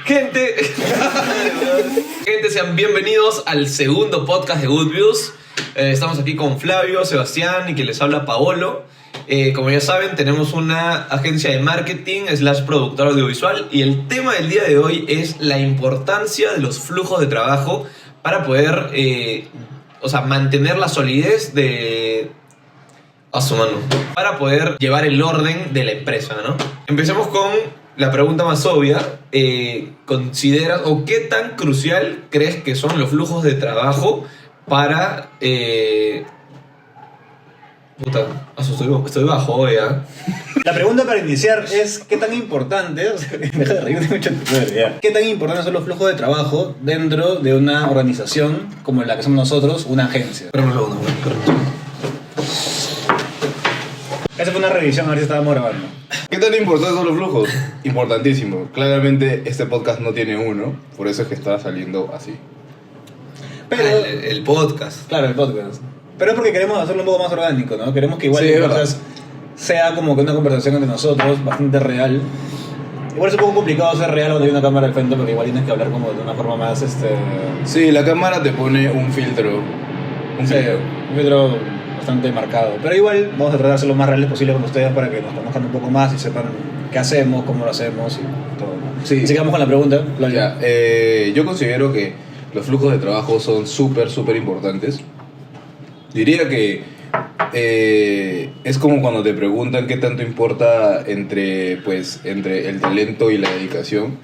Gente, sean bienvenidos al segundo podcast de Good Views. Estamos aquí con Flavio, Sebastián y quien les habla Paolo. Como ya saben, tenemos una agencia de marketing / productor audiovisual y el tema del día de hoy es la importancia de los flujos de trabajo para poder mantener la solidez para poder llevar el orden de la empresa, ¿no? Empecemos con la pregunta más obvia. ¿Consideras o qué tan crucial crees que son los flujos de trabajo para... estoy bajo ya. La pregunta para iniciar es ¿qué tan importante, deja de reírte mucho, qué tan importantes son los flujos de trabajo dentro de una organización como la que somos nosotros, una agencia? Pero un segundo. Esa fue una revisión, a ver si estábamos grabando. ¿Qué tan importantes son los flujos? Importantísimo. Claramente este podcast no tiene uno, por eso es que está saliendo así. Pero, el podcast. Claro, el podcast. Pero es porque queremos hacerlo un poco más orgánico, ¿no? Queremos que igual Sí, el podcast sea como que una conversación entre nosotros, bastante real. Igual es un poco complicado ser real cuando hay una cámara al frente, porque igual tienes que hablar como de una forma más, Sí, la cámara te pone un filtro. Un filtro bastante marcado. Pero igual vamos a tratar de ser lo más reales posible con ustedes para que nos conozcan un poco más y sepan qué hacemos, cómo lo hacemos y todo, ¿no? Sí. Así que vamos con la pregunta. Ya, yo considero que los flujos de trabajo son súper importantes. Diría que es como cuando te preguntan qué tanto importa entre el talento y la dedicación.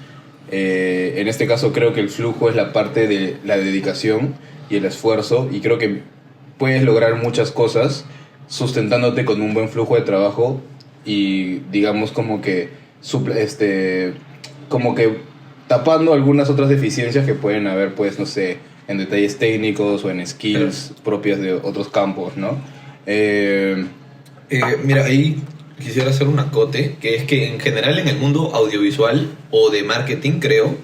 En este caso creo que el flujo es la parte de la dedicación y el esfuerzo, y creo que puedes lograr muchas cosas sustentándote con un buen flujo de trabajo y digamos como que tapando algunas otras deficiencias que pueden haber, pues no sé, en detalles técnicos o en skills propias de otros campos, ¿no? Mira, ahí quisiera hacer un acote, que es que en general en el mundo audiovisual o de marketing, creo,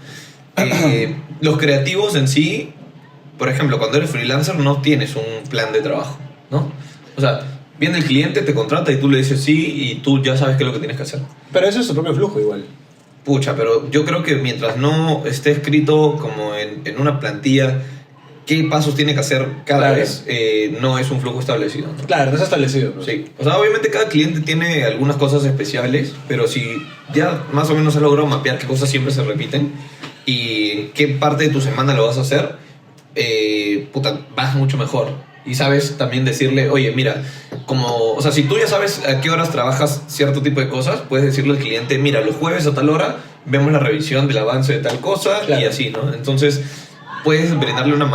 los creativos en sí, por ejemplo, cuando eres freelancer no tienes un plan de trabajo, ¿no? O sea, viene el cliente, te contrata y tú le dices sí y tú ya sabes qué es lo que tienes que hacer. Pero eso es su propio flujo igual. Pucha, pero yo creo que mientras no esté escrito como en una plantilla qué pasos tiene que hacer cada vez, no es un flujo establecido, ¿no? Claro, no está establecido. Pues. Sí, o sea, obviamente cada cliente tiene algunas cosas especiales, pero si ya más o menos has logrado mapear qué cosas siempre se repiten y qué parte de tu semana lo vas a hacer, vas mucho mejor. Y sabes también decirle, oye, mira, si tú ya sabes a qué horas trabajas cierto tipo de cosas, puedes decirle al cliente, mira, los jueves a tal hora vemos la revisión del avance de tal cosa, claro. Y así, ¿no? Entonces puedes brindarle una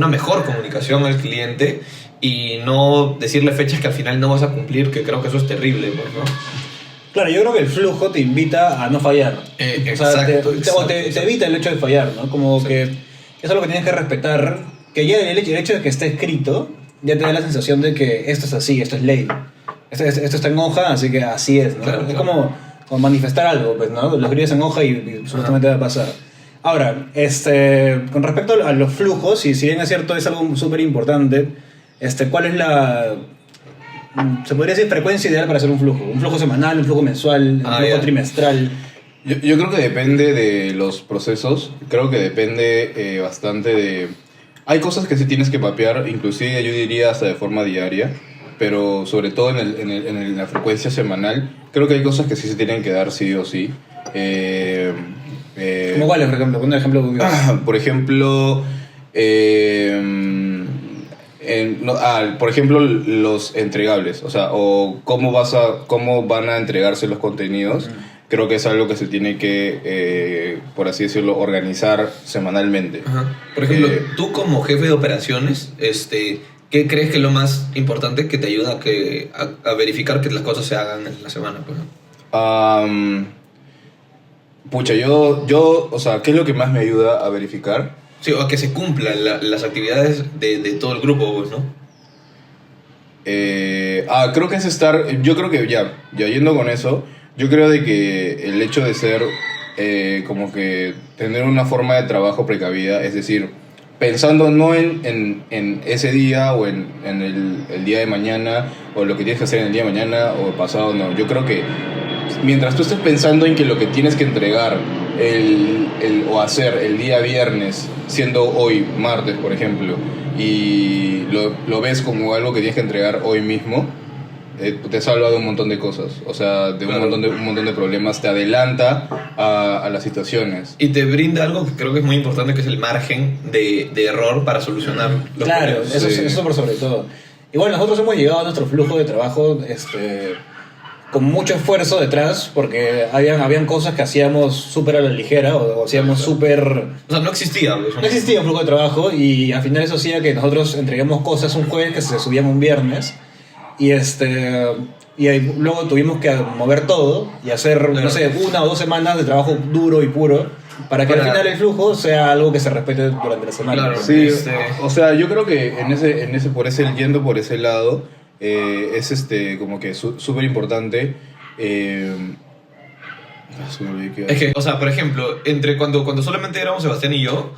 mejor comunicación al cliente y no decirle fechas que al final no vas a cumplir, que creo que eso es terrible, pues, ¿no? Claro, yo creo que el flujo te invita a no fallar. Exacto. Te evita el hecho de fallar, ¿no? Como que eso es lo que tienes que respetar. Que ya el hecho de que esté escrito ya te da la sensación de que esto es así, esto es ley. Esto está en hoja, así que así es, ¿no? Claro, es como manifestar algo, pues, ¿no? Lo escribes en hoja y supuestamente va a pasar. Ahora, con respecto a los flujos, si bien es cierto es algo súper importante, ¿cuál es se podría decir frecuencia ideal para hacer un flujo? ¿Un flujo semanal, un flujo mensual, un flujo trimestral? Yo creo que depende de los procesos, creo que depende bastante de... Hay cosas que sí tienes que mapear, inclusive yo diría hasta de forma diaria, pero sobre todo en la frecuencia semanal, creo que hay cosas que sí se tienen que dar sí o sí. ¿Cómo cuáles, por ejemplo? Un ejemplo. Por ejemplo, por ejemplo, los entregables, o cómo van a entregarse los contenidos. Creo que es algo que se tiene que, por así decirlo, organizar semanalmente. Ajá. Por ejemplo, tú como jefe de operaciones, ¿qué crees que es lo más importante que te ayuda a verificar que las cosas se hagan en la semana? Pues? ¿Qué es lo que más me ayuda a verificar? Sí, o a que se cumplan las actividades de todo el grupo, pues, ¿no? Creo que es yo creo que ya yendo con eso, yo creo de que el hecho de ser como que tener una forma de trabajo precavida, es decir, pensando no en ese día o en el día de mañana o lo que tienes que hacer en el día de mañana o pasado, no. Yo creo que mientras tú estés pensando en que lo que tienes que entregar o hacer el día viernes, siendo hoy martes, por ejemplo, y lo ves como algo que tienes que entregar hoy mismo, te salva de un montón de cosas, o sea, de Claro. un montón de problemas, te adelanta a las situaciones. Y te brinda algo que creo que es muy importante, que es el margen de error para solucionar los Claro, problemas. eso, Sí. eso por sobre todo. Igual nosotros hemos llegado a nuestro flujo de trabajo con mucho esfuerzo detrás, porque habían cosas que hacíamos súper a la ligera o hacíamos súper... O sea, no existía. Pues, No existía un flujo de trabajo y al final eso hacía que nosotros entreguemos cosas un jueves que se subían un viernes y y ahí luego tuvimos que mover todo y hacer, Claro. no sé, 1 o 2 semanas de trabajo duro y puro para que al Para- final el flujo sea algo que se respete durante la semana. Claro. Sí, Este- o sea, yo creo que yendo por ese lado, es como que súper importante. Se me olvidó qué- Es que, o sea, por ejemplo, entre cuando solamente éramos Sebastián y yo,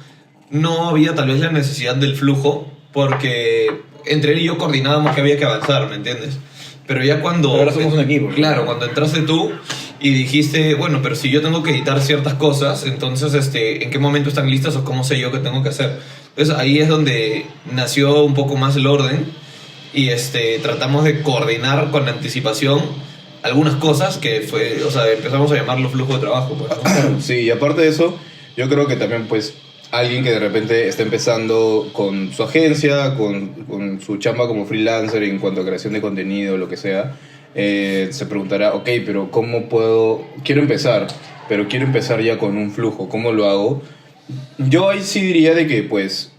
no había tal vez la necesidad del flujo, porque entre él y yo coordinábamos que había que avanzar, ¿me entiendes? Pero ya cuando... Pero ahora somos un equipo. Claro, cuando entraste tú y dijiste, bueno, pero si yo tengo que editar ciertas cosas, entonces, ¿en qué momento están listas o cómo sé yo qué tengo que hacer? Entonces ahí es donde nació un poco más el orden y tratamos de coordinar con anticipación algunas cosas que fue, o sea, empezamos a llamarlo flujo de trabajo, pues, ¿no? Sí, y aparte de eso, yo creo que también, pues, alguien que de repente está empezando con su agencia, con su chamba como freelancer en cuanto a creación de contenido, lo que sea, se preguntará, ok, pero ¿cómo puedo? Quiero empezar, pero quiero empezar ya con un flujo, ¿cómo lo hago? Yo ahí sí diría de que, pues,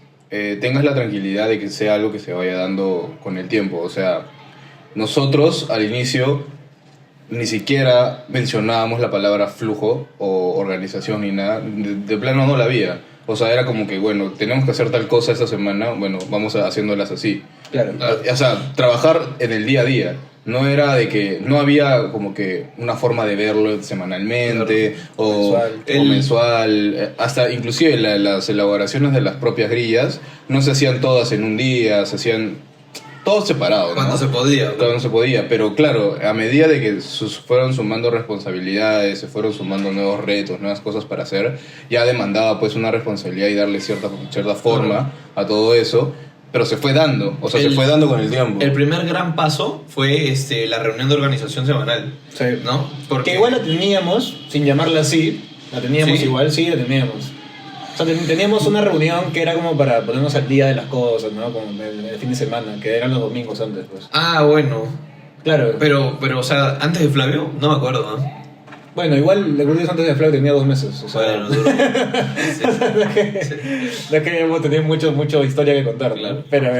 tengas la tranquilidad de que sea algo que se vaya dando con el tiempo. O sea, nosotros al inicio ni siquiera mencionábamos la palabra flujo o organización ni nada. De plano no la había. O sea, era como que, bueno, tenemos que hacer tal cosa esta semana, bueno, vamos haciéndolas así. Claro. O sea, trabajar en el día a día. No era de que no había como que una forma de verlo semanalmente o mensual. Hasta inclusive las elaboraciones de las propias grillas no se hacían todas en un día, se hacían todos separados, ¿no? Cuando se podía. Cuando no se podía, pero claro, a medida de que fueron sumando responsabilidades, se fueron sumando nuevos retos, nuevas cosas para hacer, ya demandaba pues una responsabilidad y darle cierta forma a todo eso, pero se fue dando, o sea, se fue dando con el tiempo. El primer gran paso fue la reunión de organización semanal, Sí. ¿no? Porque Que igual la teníamos, sin llamarla así, la teníamos ¿Sí? igual, sí, la teníamos. O sea, teníamos una reunión que era como para ponernos al día de las cosas, ¿no? Como el fin de semana, que eran los domingos antes, pues. Ah, bueno. Claro. Pero, o sea, antes de Flavio, no me acuerdo, ¿no? Bueno, igual el curso antes de Flavio tenía 2 meses, o sea... Bueno, duro. Sí. No es que hemos tenido mucha historia que contar, ¿no? Claro. Pero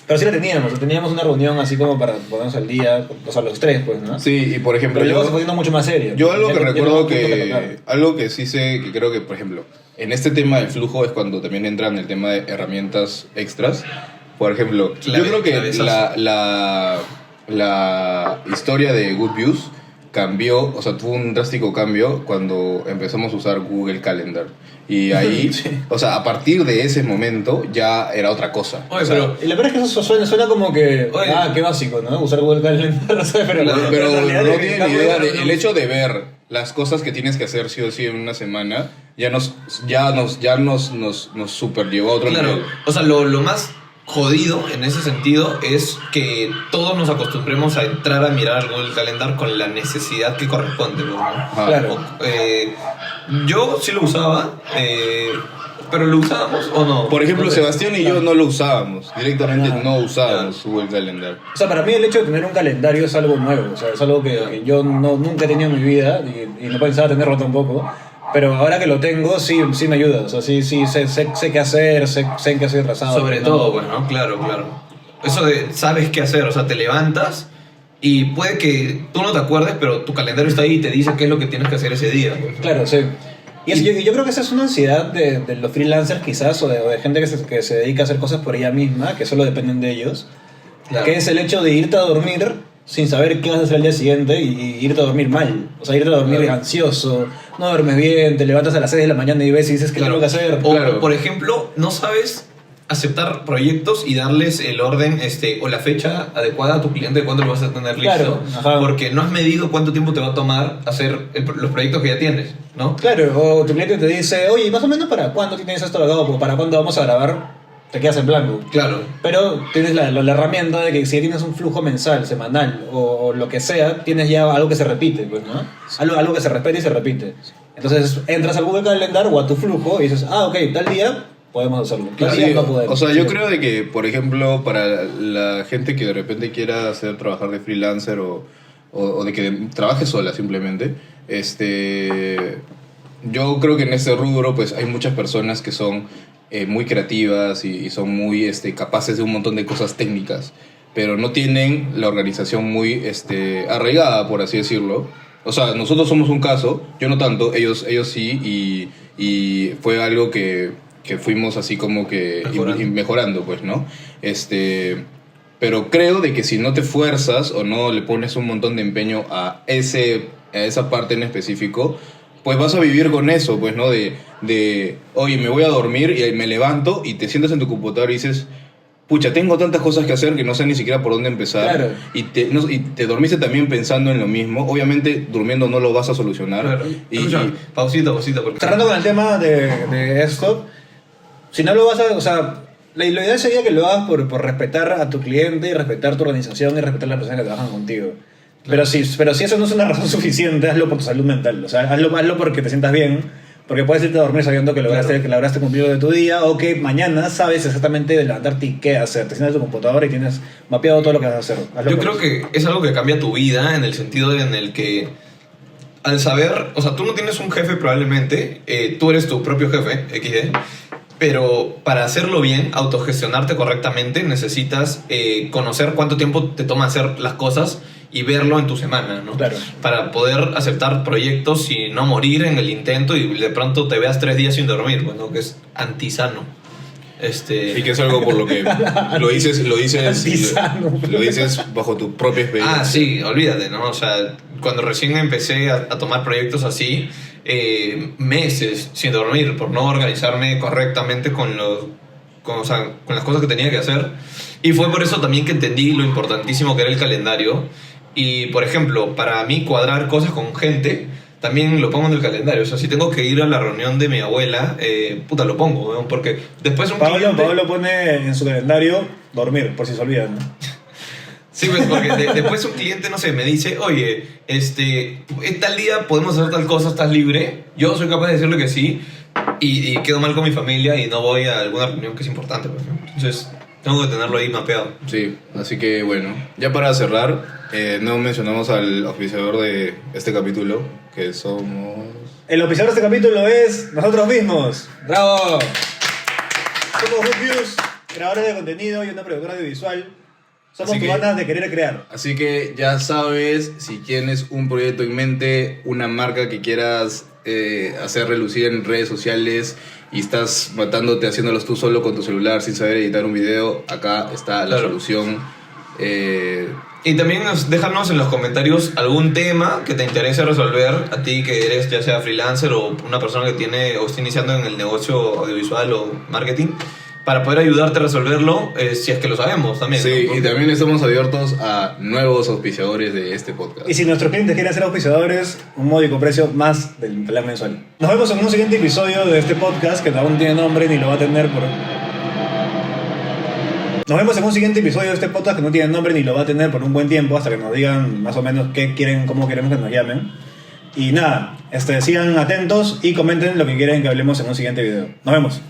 pero sí la teníamos una reunión así como para ponernos al día, o sea, los tres, pues, ¿no? Sí, y por ejemplo, Pero luego se fue poniendo mucho más serio. yo algo Ya que ya recuerdo no hubo punto tocar. que... Algo que sí sé, que creo que, por ejemplo, en este tema del flujo es cuando también entra en el tema de herramientas extras. Por ejemplo, yo creo que Clavezazo. la historia de Good Views cambió, o sea, tuvo un drástico cambio cuando empezamos a usar Google Calendar. Y ahí, o sea, a partir de ese momento ya era otra cosa. Oye, O sea, pero Y la verdad es que eso suena como que... Oye. qué básico, ¿no? Usar Google Calendar, no sé, pero... Claro, pero en realidad no el tienen cambio idea era- el hecho de ver las cosas que tienes que hacer sí o sí en una semana ya nos super llevó a otro claro, nivel. o sea, lo más jodido en ese sentido es que todos nos acostumbremos a entrar a mirar el Google Calendar con la necesidad que corresponde, ¿no? Ajá. Claro. Yo sí lo usaba, pero ¿lo usábamos o no? Por ejemplo, No sé. Sebastián y yo no lo usábamos, directamente no usábamos Google Calendar. O sea, para mí el hecho de tener un calendario es algo nuevo, o sea, es algo que yo nunca he tenido en mi vida y no pensaba tenerlo tampoco. Pero ahora que lo tengo, sí me ayuda. O sea, sí sé qué hacer, sé en qué estoy atrasado. Sobre ¿no? todo, bueno, claro. Eso de sabes qué hacer, o sea, te levantas y puede que tú no te acuerdes, pero tu calendario está ahí y te dice qué es lo que tienes que hacer ese día. Pues. Claro, sí. Yo creo que esa es una ansiedad de los freelancers quizás, o de gente que se dedica a hacer cosas por ella misma, que solo dependen de ellos, Claro. que es el hecho de irte a dormir sin saber qué vas a hacer el día siguiente y irte a dormir mal. O sea, irte a dormir Claro. ansioso, no duermes bien, te levantas a las 6 de la mañana y ves y dices, ¿qué Claro. tengo que hacer? O, Claro. por ejemplo, no sabes aceptar proyectos y darles el orden o la fecha adecuada a tu cliente de cuándo lo vas a tener listo. Claro, ajá. Porque no has medido cuánto tiempo te va a tomar hacer los proyectos que ya tienes, ¿no? Claro, o tu cliente te dice, oye, más o menos para cuándo tienes esto grabado, pues para cuándo vamos a grabar, te quedas en blanco. Claro. Pero tienes la herramienta de que si tienes un flujo mensual, semanal o lo que sea, tienes ya algo que se repite, pues, ¿no? Algo que se repite y se repite. Entonces entras al Google Calendar o a tu flujo y dices, ok, tal día podemos hacerlo. Tal día no podemos. O sea, yo creo de que, por ejemplo, para la gente que de repente quiera trabajar de freelancer o de que trabaje sola simplemente, yo creo que en este rubro pues hay muchas personas que son muy creativas y son muy capaces de un montón de cosas técnicas, pero no tienen la organización muy arraigada, por así decirlo. O sea, nosotros somos un caso, yo no tanto, ellos sí, y fue algo que fuimos así como que mejorando, pues, ¿no? Pero creo de que si no te fuerzas o no le pones un montón de empeño a esa parte en específico, pues vas a vivir con eso, pues, ¿no? De oye, me voy a dormir y me levanto y te sientas en tu computadora y dices, pucha, tengo tantas cosas que hacer que no sé ni siquiera por dónde empezar. Claro. Y te dormiste también pensando en lo mismo. Obviamente, durmiendo no lo vas a solucionar. Claro. Pausita. Porque... Cerrando con el tema de esto, si no lo vas a... O sea, la idea sería que lo hagas por respetar a tu cliente y respetar tu organización y respetar a las personas que trabajan contigo. Pero si eso no es una razón suficiente, hazlo por tu salud mental. O sea, hazlo porque te sientas bien. Porque puedes irte a dormir sabiendo que lograste cumplir de tu día, o que mañana sabes exactamente de levantarte y qué hacer. Te sientas en tu computadora y tienes mapeado todo lo que vas a hacer. Yo creo que es algo que cambia tu vida en el sentido en el que al saber, o sea, tú no tienes un jefe probablemente, tú eres tu propio jefe, XD, pero para hacerlo bien, autogestionarte correctamente, necesitas conocer cuánto tiempo te toma hacer las cosas y verlo en tu semana, ¿no? Claro. Para poder aceptar proyectos y no morir en el intento y de pronto te veas 3 días sin dormir, bueno, que es antisano. Y que es algo por lo que lo dices bajo tu propia experiencia. Ah, sí, olvídate, ¿no? O sea, cuando recién empecé a tomar proyectos así, meses sin dormir por no organizarme correctamente con las cosas que tenía que hacer. Y fue por eso también que entendí lo importantísimo que era el calendario. Y, por ejemplo, para mí cuadrar cosas con gente, también lo pongo en el calendario. O sea, si tengo que ir a la reunión de mi abuela, lo pongo, ¿no? Porque después Pablo pone en su calendario dormir, por si se olvidan, ¿no? Sí, pues porque después un cliente, no sé, me dice, oye, tal día podemos hacer tal cosa, ¿estás libre? Yo soy capaz de decirle que sí y quedo mal con mi familia y no voy a alguna reunión que es importante, pues, ¿no? Entonces tengo que tenerlo ahí mapeado. Sí, así que bueno, ya para cerrar, no mencionamos al auspiciador de este capítulo, que somos... El auspiciador de este capítulo es nosotros mismos. ¡Bravo! Somos Hoopviews, creadores de contenido y una productora audiovisual. Somos tu banda de querer crear. Así que ya sabes, si tienes un proyecto en mente, una marca que quieras hacer relucir en redes sociales y estás matándote haciéndolos tú solo con tu celular sin saber editar un video, acá está la solución. Y también déjanos en los comentarios algún tema que te interese resolver a ti que eres ya sea freelancer o una persona que tiene o está iniciando en el negocio audiovisual o marketing, para poder ayudarte a resolverlo, si es que lo sabemos también. Sí, ¿no? y también estamos abiertos a nuevos auspiciadores de este podcast. Y si nuestros clientes quieren ser auspiciadores, un módico precio más del plan mensual. Nos vemos en un siguiente episodio de este podcast que aún no tiene nombre ni lo va a tener por... Nos vemos en un siguiente episodio de este podcast que no tiene nombre ni lo va a tener por un buen tiempo, hasta que nos digan más o menos qué quieren, cómo queremos que nos llamen. Y nada, sigan atentos y comenten lo que quieren que hablemos en un siguiente video. Nos vemos.